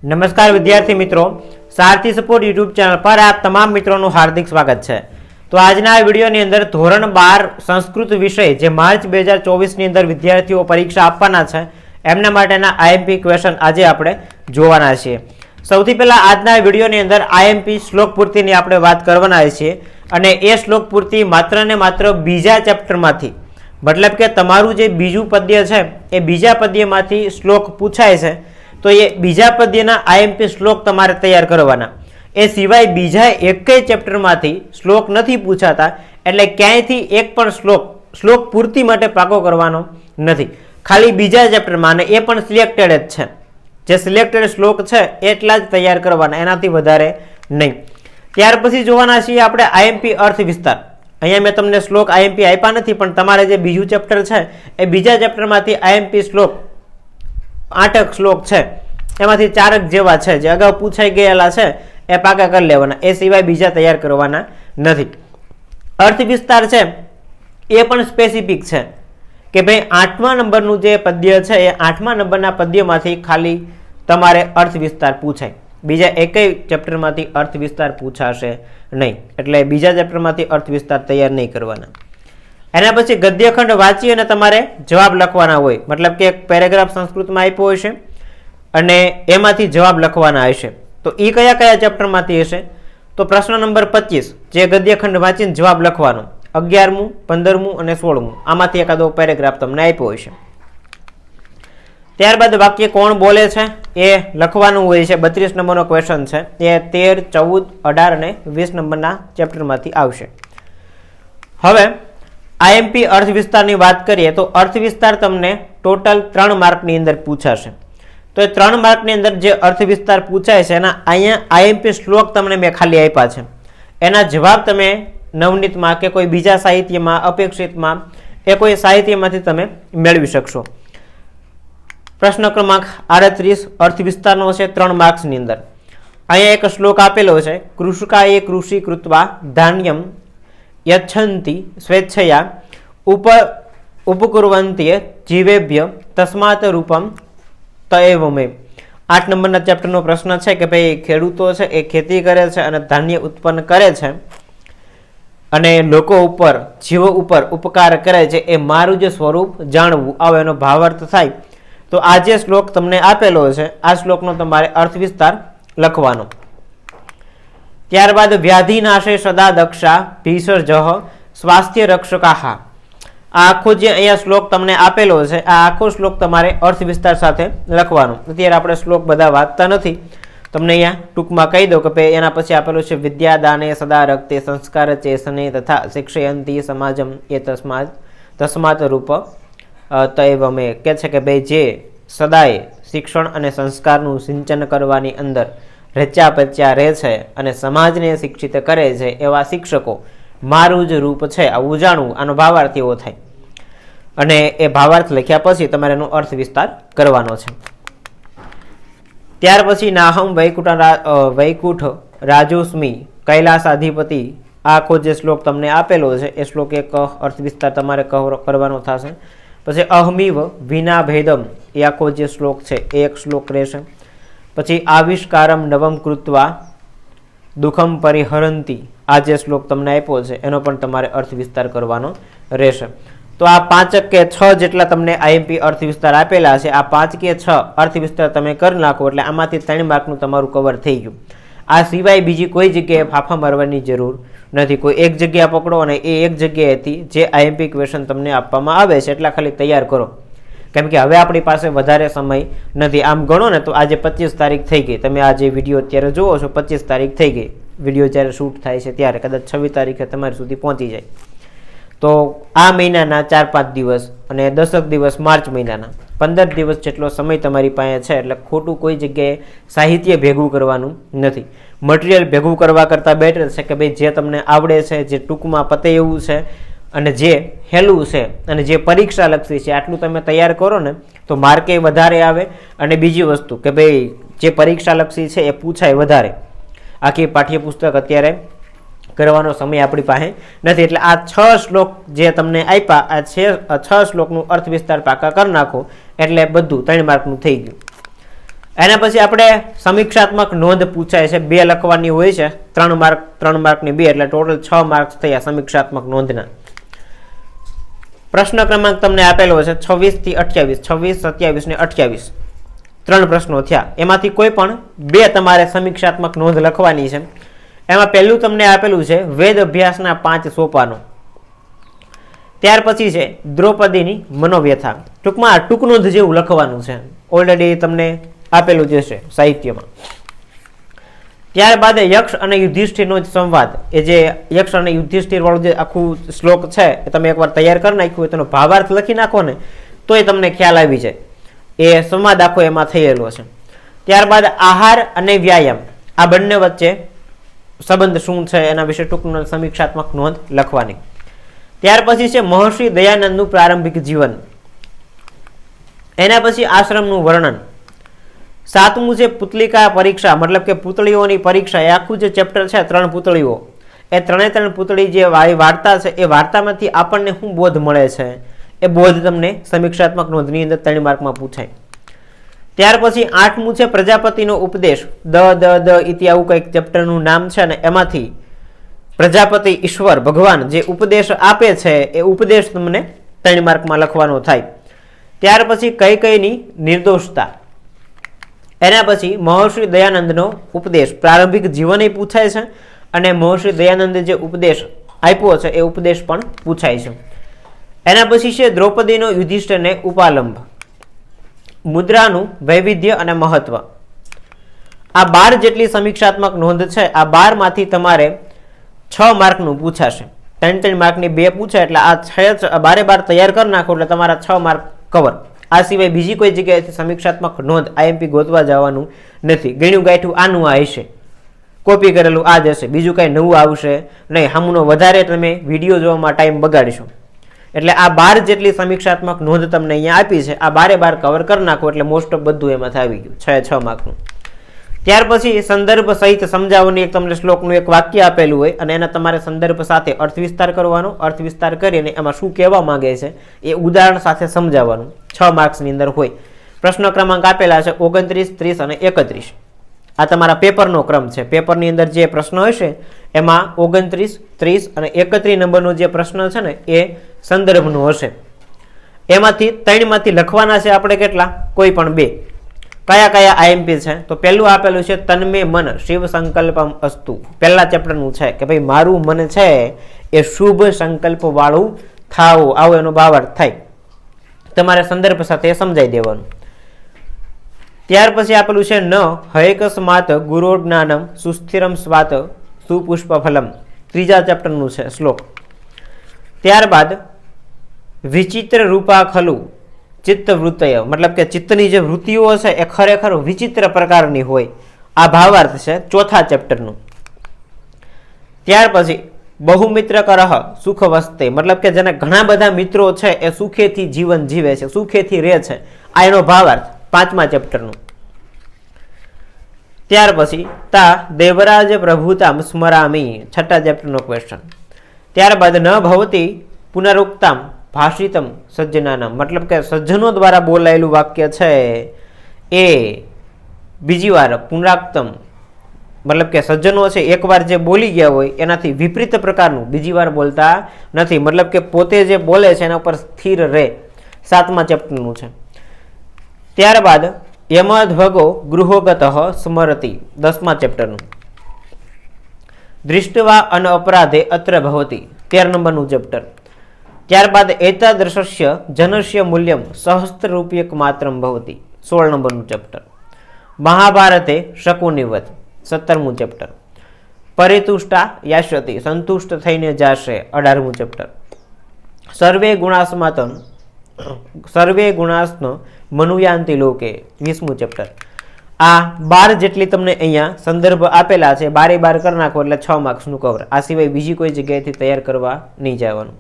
नमस्कार विद्यार्थी मित्रों, सारथी सपोर्ट यूट्यूब चैनल पर आप तमाम मित्रों નું हार्दिक स्वागत है। तो આજના વિડિયોની અંદર ધોરણ 12 સંસ્કૃત વિષય જે માર્ચ 2024 ની અંદર વિદ્યાર્થીઓ પરીક્ષા આપવાના છે એમના માટેના આઈએમપી ક્વેશ્ચન આજે આપણે જોવાના છીએ। સૌથી પહેલા આજના વિડિયોની અંદર આઈએમપી શ્લોક પૂર્તિની આપણે વાત કરવાના છીએ અને એ શ્લોક પૂર્તિ માત્ર ને માત્ર બીજા ચેપ્ટરમાંથી मतलब કે તમારું જે બીજું પદ્ય છે એ બીજા પદ્યમાંથી શ્લોક પૂછાય છે तो ये बीजा पद्यना आईएमपी श्लोक तमारे तैयार करवाना। ए सिवाय बीजा एकेय चेप्टर मांथी श्लोक नथी पूछाता एटले क्यांयथी एक पण श्लोक पूर्ति माटे पाको करवानो नथी। खाली बीजा चेप्टर मां ए पण सिलेक्टेड ज छे, जे सिलेक्टेड श्लोक छे एटला ज तैयार करवाना, एनाथी वधारे नहीं। त्यार पछी जोवाना छीए आपणे आईएमपी अर्थ विस्तार। अहींया मैं तमने श्लोक आईएमपी आप्या नथी पण तमारे जे बीजું चेप्टर छे ए बीजा चेप्टरमांथी आईएमपी श्लोक 8 श्लोक है, एमांथी 4 जेवा छे जे अगाऊ पूछाई गयेला छे ए पाका कर लेवाना, ए सिवाय बीजा तैयार करवाना नथी। अर्थ विस्तार छे ए पण स्पेसिफिक छे के भाई 8मा नंबरनुं जे पद्य छे ए 8मा नंबरना पद्यमांथी खाली तमारे अर्थ विस्तार पूछाय, बीजा एकेय चेप्टरमांथी अर्थ विस्तार पूछाशे नहीं, एटले बीजा चेप्टरमांथी अर्थ विस्तार तैयार नहीं करवाना। एना पछी गद्यखंड वांची अने तमारे जवाब लखवाना होय, मतलब के एक पेरेग्राफ संस्कृत में आप्यो हशे अने एमांथी जवाब लखवाना हशे। तो ई कया कया चेप्टर मांथी हशे? तो प्रश्न नंबर 25 जे गद्यखंड वांचीने जवाब लखवानो, 11मुं 15मुं अने 16मुं आमांथी एकादो पेरेग्राफ तमने आप्यो हशे। त्यारबाद वाक्य कोण बोले छे ए लखवानुं होय छे। 32 नंबरनो क्वेश्चन छे ए 13, 14, 18 अने 20 नंबरना चेप्टरमांथी आवशे। हवे आईएमपी अर्थ विस्तार की बात करिए तो अर्थ विस्तार तमने टोटल 3 मार्क नी अंदर पूछाशे। तो ये 3 मार्क नी अंदर जे अर्थ विस्तार पूछाय छे एना अहींया आईएमपी श्लोक तमने मैं खाली आप्या छे, एना जवाब तमे नवनीत में के कोई बीजा साहित्य में अपेक्षित में ए कोई साहित्य मांथी तमे मेळवी शकशो। प्रश्न क्रमांक 38 अर्थ विस्तार नो छे 3 मार्क्स नी अंदर। अहींया एक श्लोक आपेलो छे, कृषकाये कृषि कृत्वा धान्यम यच्छन्ति स्वेच्छया उपकुर्वन्ति जीवेभ्य तस्मात् रूपम तएवमे। 8 नंबरना चेप्टरनो प्रश्न है कि भाई खेडूतो छे ए खेती करे छे अने धान्य उत्पन्न करे छे अने लोको उपर जीवो उपर उपकार करे छे, ए मारुं जे स्वरूप जाणवुं आवो एनो भावार्थ थाय। तो आ जे श्लोक तमने आपेलो छे आ श्लोकनो तमारे अर्थ विस्तार लखवानो। त्यारबाद व्याधिनाशे सदा दक्षा भीषजः स्वास्थ्य रक्षकाः। आखो जे अहींया श्लोक तमने आपेलो छे आ आखो श्लोक तमारे अर्थ विस्तार साथे लखवानो। अत्यारे आपणे श्लोक बधा वांचता नथी, तमने अहींया टूंकमां कही दो के एना पछी आपेलो छे विद्यादाने सदा रक्ते संस्कार चेसने तथा शिक्षयन्ति समाजम ए तस्मात् रूप तएवमे। कहे छे के भाई जे सदाय शिक्षण अने संस्कारनुं सिंचन करवानी अंदर रच्या पच्या रहे छे अने समाजने शिक्षित करे छे एवा शिक्षको मारुं ज रूप छे आवुं जाणवुं, आनो भावार्थ एवो थाय। अने ए भावार्थ लख्या पछी तमारे एनो अर्थ विस्तार करवानो छे। त्यार पछी नाहम वैकुंठ राजोस्मी कैलासाधिपति आखो जे श्लोक तमने आपेलो छे ए श्लोक एक अर्थ विस्तार तमारे करवानो थशे। पछी अहमीव विना भेदम ए आखो जे श्लोक छे एक श्लोक रहेशे। पछी आविष्कारम नवम कृत्वा दुखम परिहरन्ति आ जे श्लोक तमने आप्यो छे एनो पण तमारे अर्थ विस्तार करवानो रहेशे। तो आ 5 के 6 जेटला तमने आईएमपी अर्थ विस्तार आपेला छे, आ 5 के 6 अर्थ विस्तार तमे कर नाखो एटले आमांथी 3 मार्कनुं तमारुं कवर थई गयुं। आ सिवाय बीजी कोई जग्याए फाफा मारवानी जरूर नहीं। कोई एक जग्या पकड़ो अने ए एक जग्याएथी जे आईएमपी क्वेश्चन तमने आपवामां आवे छे एटला खाली तैयार करो, केम के हवे आपणी पासे वधारे समय नहीं। आम गणो ने तो आज 25 तारीख थई गई, तमे आज विडियो अत्यारे जोवो छो 25 तारीख थई गई, विडियो ज्यारे शूट थाय छे त्यारे कदाच 26 तारीखे तमारी सुधी पहोंची जाय। तो आ महीनाना 4-5 दिवस अने 10 दिवस मार्च महीनाना 15 दिवस जेटलो समय तमारी पासे छे, एटले खोटું कोई जग्याए साहित्य भेगुं करवानुं नथी। मटीरियल भेगुं करवा करता बेटर छे के भाई जे तमने आवडे छे, जे टूंकमां पते एवुं छे अने जे हेलुं छे अने जे परीक्षा लक्षी छे आटलुं तमे तैयार करो ने तो मार्के वधारे आवे। अने बीजी वस्तु के भाई जे परीक्षा लक्षी छे ए पूछाय वधारे। आखी पाठ्यपुस्तक अत्यारे करवानो समय आपणी पासे नथी, एटले आ 6 श्लोक जे तमने आप्या आ 6 श्लोकनुं अर्थ विस्तार पाका कर नाखो एटले बधुं 3 मार्कनुं थई गयुं। એના પછી આપણે સમીક્ષાત્મક નોંધ પૂછાય છે, 2 લખવાની હોય છે, 3 માર્કની 2 એટલે ટોટલ 6 માર્ક્સ થયા સમીક્ષાત્મક નોંધના. પ્રશ્ન ક્રમાંક તમને આપેલો છે 26 થી 28, 26, 27 ને 28 3 પ્રશ્નો થયા. એમાંથી કોઈ પણ 2 તમારે સમીક્ષાત્મક નોંધ લખવાની છે. એમાં પહેલું તમને આપેલું છે વેદ અભ્યાસના 5 સોપાનો. ત્યાર પછી છે દ્રૌપદીની મનોવ્યથા. ટૂંકમાં ટૂંક નોંધ જેવું લખવાનું છે, ઓલરેડી તમને આપેલું જ છે સાહિત્યમાં. ત્યારબાદ યક્ષ અને યુધિષ્ઠિરનો સંવાદ, એ જે યક્ષ અને યુધિષ્ઠિર વાળું જે આખું શ્લોક છે એ તમે એકવાર તૈયાર કરી નાખ્યું હોય, તેનો ભાવાર્થ લખી નાખો ને તો એ તમને ખ્યાલ આવી જાય. એ સંવાદ આખો એમાં થયેલો છે. ત્યારબાદ આહાર અને વ્યાયામ, આ બંને વચ્ચે સંબંધ શું છે એના વિશે ટૂંક સમીક્ષાત્મક નોંધ લખવાની. ત્યાર પછી છે મહર્ષિ દયાનંદનું પ્રારંભિક જીવન. એના પછી આશ્રમનું વર્ણન. 7મું છે પુતલિકા પરીક્ષા, મતલબ કે પુતળીઓની પરીક્ષા. એ આખું જે ચેપ્ટર છે 3 પુતળીઓ, એ 3 પુતળી જે વાર્તા છે એ વાર્તામાંથી આપણને શું બોધ મળે છે એ બોધ તમને સમીક્ષાત્મક નોંધની અંદર 3 માર્કમાં પૂછાય. ત્યાર પછી 8મું છે પ્રજાપતિનો ઉપદેશ. દ ઇતિ આવું કંઈક ચેપ્ટરનું નામ છે અને એમાંથી પ્રજાપતિ ઈશ્વર ભગવાન જે ઉપદેશ આપે છે એ ઉપદેશ તમને 3 માર્કમાં લખવાનો થાય. ત્યાર પછી કૈકેયીની નિર્દોષતા. એના પછી મહર્ષિ દયાનંદનો ઉપદેશ, પ્રારંભિક જીવન એ પૂછાય છે અને મહર્ષિ દયાનંદે જે ઉપદેશ આપ્યો છે એ ઉપદેશ પણ પૂછાય છે. એના પછી છે દ્રૌપદીનો યુધિષ્ઠિરને ઉપાલંબ. મુદ્રાનું વૈવિધ્ય અને મહત્વ. આ 12 જેટલી સમીક્ષાત્મક નોંધ છે. આ 12 માંથી તમારે 6 માર્કનું પૂછાશે. 3 માર્કની 2 પૂછાય એટલે આ 12 તૈયાર કરી નાખો એટલે તમારા 6 માર્ક કવર. આ સિવાય બીજી કોઈ જગ્યાએથી સમીક્ષાત્મક નોંધ આઈએમપી ગોતવા જવાનું નથી. ગણ્યું ગાંઠ્યું આનું આ હશે, કોપી કરેલું આ જ હશે, બીજું કાંઈ નવું આવશે નહીં. સામુનો વધારે તમે વિડીયો જોવામાં ટાઈમ બગાડીશો. એટલે આ 12 જેટલી સમીક્ષાત્મક નોંધ તમને અહીંયા આપી છે. આ 12 કવર કરી નાખો એટલે મોસ્ટ ઓફ બધું એમાંથી આવી ગયું 6 માર્કનું. ત્યાર પછી સંદર્ભ સહિત સમજાવવાની એક તમને શ્લોકનું એક વાક્ય આપેલું હોય અને એના તમારે સંદર્ભ સાથે અર્થ વિસ્તાર કરવાનો. અર્થ વિસ્તાર કરીને એમાં શું કહેવા માંગે છે એ ઉદાહરણ સાથે સમજાવવાનું. 6 માર્ક્સની અંદર હોય. પ્રશ્ન ક્રમાંક આપેલા છે 29, 30 અને 31. આ તમારા પેપરનો ક્રમ છે. પેપરની અંદર જે પ્રશ્ન હશે એમાં 29, 30 અને 31 નંબરનો જે પ્રશ્ન છે ને એ સંદર્ભનો હશે. એમાંથી 3 માંથી લખવાના છે આપણે કેટલા? કોઈ પણ 2. કયા કયા આઈએમપી છે? તો પહેલું આપેલું છે તન્મે મન શિવ સંકલ્પમ અસ્તુ. પહેલા ચેપ્ટરનું છે કે ભાઈ મારું મન છે એ શુભ સંકલ્પ વાળું થાવું, આવો એનો ભાવાર્થ થાય. તમારે સંદર્ભ સાથે સમજાઈ દેવાનું. ત્યાર પછી આપેલું છે ન હૈકસ્માત ગુરો જ્ઞાનમ સુસ્થિરમ સ્વાત સુપુષ્પ ફલમ. 3જા ચેપ્ટરનું છે શ્લોક. ત્યારબાદ વિચિત્ર રૂપા ખલુ ચિત્ત વૃત્તય, મતલબ કે ચિત્તની જે વૃત્તિઓ છે એ ખરેખર વિચિત્ર પ્રકારની હોય. આ ભાવાર્થ છે 4થા ચેપ્ટરનું. ત્યાર પછી બહુમિત્ર કરહ સુખ વસ્તે, મતલબ કે જેને ઘણા બધા મિત્રો છે એ સુખેથી જીવન જીવે છે, સુખેથી રહે છે. આ એનો ભાવાર્થ 5મા ચેપ્ટરનું. ત્યાર પછી તા દેવરાજ પ્રભુતામ સ્મરામી, 6ઠા ચેપ્ટરનો ક્વેશ્ચન. ત્યારબાદ ન ભવતી પુનરુક્તામ ભાષિતમ સજ્જનાનામ, મતલબ કે સજ્જનો દ્વારા બોલાયેલું વાક્ય છે એ બીજી વાર પુનરાક્તમ, મતલબ કે સજ્જનો છે એકવાર જે બોલી ગયા હોય એનાથી વિપરીત પ્રકારનું બીજી વાર બોલતા નથી. મતલબ કે પોતે જે બોલે છે એના ઉપર સ્થિર રહે. 7મા ચેપ્ટરનું છે. ત્યારબાદ યમધ્વગો ગૃહોગત સ્મરતી, 10મા ચેપ્ટરનું. દૃષ્ટવા અન અપરાધે અત્ર ભવતી, 13 નંબરનું ચેપ્ટર. ત્યારબાદ એતાદૃશસ્ય જનસ્ય મૂલ્યમ સહસ્ત્ર રૂપિયક માત્રમ ભવતી, 16 નંબરનું ચેપ્ટર. મહાભારતે શકુનિવત, 17મું ચેપ્ટર. પરિતુષ્ટા યાસ્યતિ, સંતુષ્ટ થઈને જાશે, 18મું ચેપ્ટર. સર્વે ગુણાસ્ન મનુયાંતિ લોકે, 20મું ચેપ્ટર. આ 12 જેટલી તમને અહીંયા સંદર્ભ આપેલા છે. 12 કરી નાખો એટલે 6 માર્ક્સનું કવર. આ સિવાય બીજી કોઈ જગ્યાએથી તૈયાર કરવા નહીં જવાનું.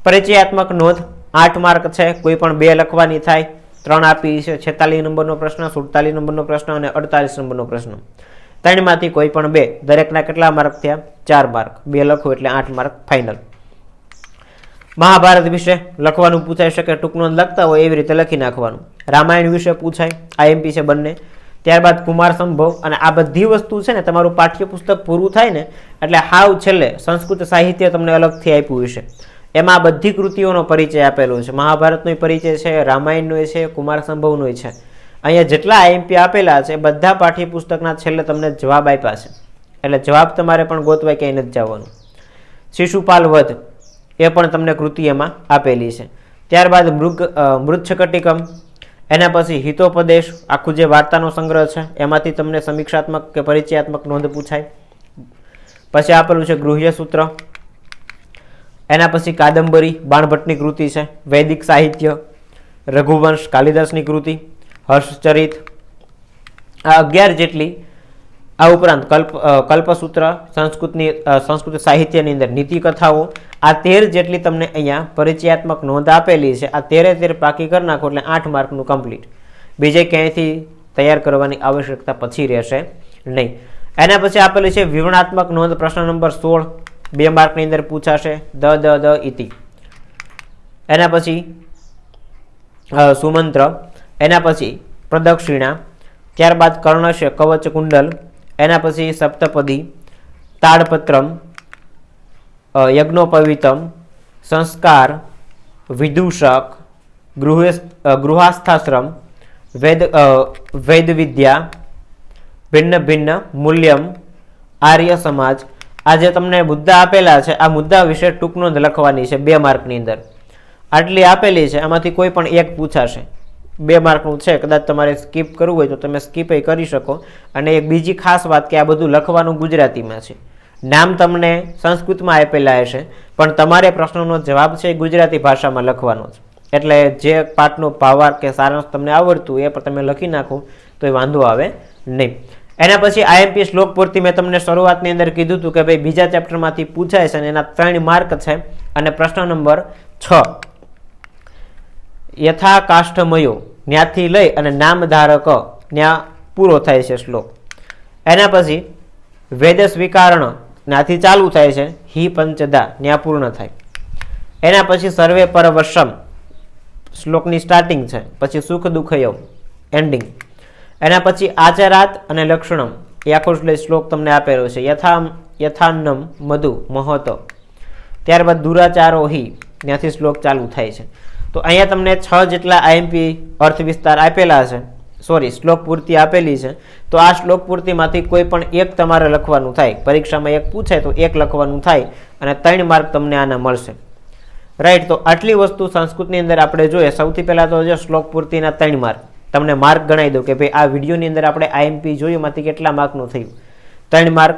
પરિચયાત્મક નોંધ 8 માર્ક છે. કોઈ પણ 2 લખવાની થાય. 3 આપી છે. 46 નંબરનો પ્રશ્ન, 47 નંબરનો પ્રશ્ન અને 48 નંબરનો પ્રશ્ન. 3 માંથી કોઈ પણ 2. દરેકના કેટલા માર્ક થયા? 4 માર્ક. 2 લખો એટલે 8 માર્ક ફાઇનલ. મહાભારત વિશે લખવાનું પૂછાઈ શકે, ટૂંક નોંધ લખતા હોય એવી રીતે લખી નાખવાનું. રામાયણ વિશે પૂછાય, આઈએમપી છે બંને. ત્યારબાદ કુમાર સંભવ, અને આ બધી વસ્તુ છે ને તમારું પાઠ્યપુસ્તક પૂરું થાય ને એટલે હાવ છેલ્લે સંસ્કૃત સાહિત્ય તમને અલગથી આપ્યું હશે. એમાં આ બધી કૃતિઓનો પરિચય આપેલો છે. મહાભારતનો પરિચય છે, રામાયણનો છે, કુમાર સંભવનો છે. અહીંયા જેટલા આઈએમપી આપેલા છે બધા પાઠ્યપુસ્તકના છેલ્લે તમને જવાબ આપ્યા છે, એટલે જવાબ તમારે પણ ગોતવાય ક્યાંય નથી જવાનું. શિશુપાલ વધ એ પણ તમને કૃતિ એમાં આપેલી છે. ત્યારબાદ મૃચ્છકટિકમ, એના પછી હિતોપદેશ, આખું જે વાર્તાનો સંગ્રહ છે એમાંથી તમને સમીક્ષાત્મક કે પરિચયાત્મક નોંધ પૂછાય. પછી આપેલું છે ગૃહ્ય સૂત્ર, એના પછી કાદંબરી બાણભટ્ટની કૃતિ છે, વૈદિક સાહિત્ય, રઘુવંશ કાલિદાસની કૃતિ, હર્ષચરિત, આ 11 જેટલી. આ ઉપરાંત કલ્પસૂત્ર, સંસ્કૃત સાહિત્યની અંદર નીતિ કથાઓ, આ 13 જેટલી તમને અહીંયા પરિચયાત્મક નોંધ આપેલી છે. આ 13 પાકી કરી નાખો એટલે 8 માર્કનું કમ્પ્લીટ. બીજે ક્યાંયથી તૈયાર કરવાની આવશ્યકતા પછી રહેશે નહીં. એના પછી આપેલી છે વિવરણાત્મક નોંધ, પ્રશ્ન નંબર 16, 2 માર્કની અંદર પૂછાશે, દ ઇતિ. એના પછી સુમંત્ર, એના પછી પ્રદક્ષિણા, ત્યારબાદ કર્ણશ કવચ કુંડલ, એના પછી સપ્તપદી, તાડપત્રમ, યજ્ઞોપવિતમ, સંસ્કાર, વિદૂષક, ગૃહાસ્થાશ્રમ, વેદ વિદ્યા, ભિન્ન ભિન્ન મૂલ્યમ, આર્ય સમાજ. આ જે તમને મુદ્દા આપેલા છે આ મુદ્દા વિશે ટૂંક નોંધ લખવાની છે 2 માર્કની અંદર. આટલી આપેલી છે, આમાંથી કોઈ પણ એક પૂછાશે. 2 માર્કનું છે, કદાચ તમારે સ્કીપ કરવું હોય તો તમે સ્કીપ કરી શકો. અને એક બીજી ખાસ વાત કે આ બધું લખવાનું ગુજરાતીમાં છે. નામ તમને સંસ્કૃતમાં આપેલા હશે પણ તમારે પ્રશ્નનો જવાબ છે એ ગુજરાતી ભાષામાં લખવાનો છે. એટલે જે પાઠનો ભાવાર્થ કે સારાંશ તમને આવડતું એ પણ તમે લખી નાખો તો એ વાંધો આવે નહીં. એના પછી આઈએમપી શ્લોક પૂર્તિ મેં તમને શરૂઆતની અંદર કીધું હતું કે ભાઈ બીજા ચેપ્ટરમાંથી પૂછાય છે અને એના 3 માર્ક છે. અને પ્રશ્ન નંબર 6, યથા કાષ્ઠમયો, ન્યાથી લઈ અને નામધારક ન્યા પૂરો થાય છે શ્લોક. એના પછી વેદ સ્વીકારણ, ત્યાંથી ચાલુ થાય છે, હિ પંચદા ન્યા પૂર્ણ થાય. એના પછી સર્વે પરવશમ શ્લોકની સ્ટાર્ટિંગ છે, પછી સુખ દુઃખયો એન્ડિંગ. એના પછી આચરાત અને લક્ષણમ એ આખો શ્લોક તમને આપેલો છે, યથાન્નમ મધુ મહતો. ત્યારબાદ દુરાચારો હિ, ત્યાંથી શ્લોક ચાલુ થાય છે. તો અહીંયા તમને 6 જેટલા આઈએમપી અર્થ વિસ્તાર આપેલા છે, શ્લોક પૂર્તિ આપેલી છે. તો આ શ્લોક પૂર્તિમાંથી કોઈ પણ એક તમારે લખવાનું થાય. પરીક્ષામાં એક પૂછાય તો એક લખવાનું થાય અને 3 માર્ક તમને આના મળશે. રાઈટ. તો આટલી વસ્તુ સંસ્કૃતની અંદર આપણે જોઈએ. સૌથી પહેલા તો જે શ્લોક પૂર્તિના 3 માર્ક તમને માર્ક ગણાવી દઉં કે ભાઈ આ વિડીયોની અંદર આપણે આઈએમપી જોયું એમાંથી કેટલા માર્કનું થયું. 3 માર્ક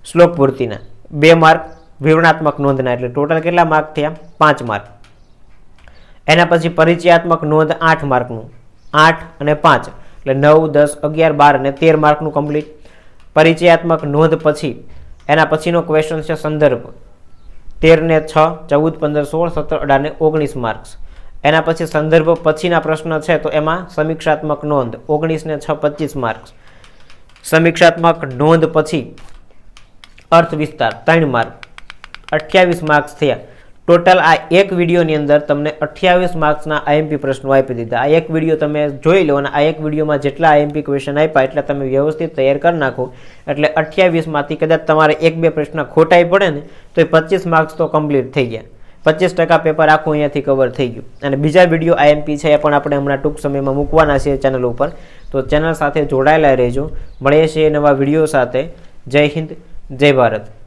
શ્લોક પૂર્તિના, 2 માર્ક વિવરણાત્મક નોંધના, એટલે ટોટલ કેટલા માર્ક થયા? 5 માર્ક. એના પછી પરિચયાત્મક નોંધ 8 માર્કનું, 8 અને 5 એટલે 9, 10, 11, 12 અને 13 માર્કનું કમ્પ્લીટ. પરિચયાત્મક નોંધ પછી એના પછીનો ક્વેશ્ચન છે સંદર્ભ, 13 ને 6, 14, 15, 16, 17, 18 ને 19 માર્ક્સ. એના પછી સંદર્ભ પછીના પ્રશ્ન છે તો એમાં સમીક્ષાત્મક નોંધ 19 ને 6, 25 માર્ક્સ. સમીક્ષાત્મક નોંધ પછી અર્થ વિસ્તાર 3 માર્ક, 28 માર્ક્સ થયા. ટોટલ આ એક વિડીયોની અંદર તમને 28 માર્ક્સના આઈએમપી પ્રશ્નો આપી દીધા. આ એક વિડીયો તમે જોઈ લો અને આ એક વિડીયોમાં જેટલા આઈએમપી ક્વેશ્ચન આપ્યા એટલે તમે વ્યવસ્થિત તૈયાર કરી નાખો. એટલે 28માંથી કદાચ તમારે 1-2 પ્રશ્ન ખોટાઈ પડે ને તો એ 25 માર્ક્સ તો કમ્પ્લીટ થઈ ગયા. 25% પેપર આખું અહીંયાથી કવર થઈ ગયું. અને બીજા વિડીયો આઈએમપી છે એ પણ આપણે હમણાં ટૂંક સમયમાં મૂકવાના છે ચેનલ ઉપર. તો ચેનલ સાથે જોડાયેલા રહેજો. મળીએ છીએ નવા વિડીયો સાથે. જય હિન્દ, જય ભારત.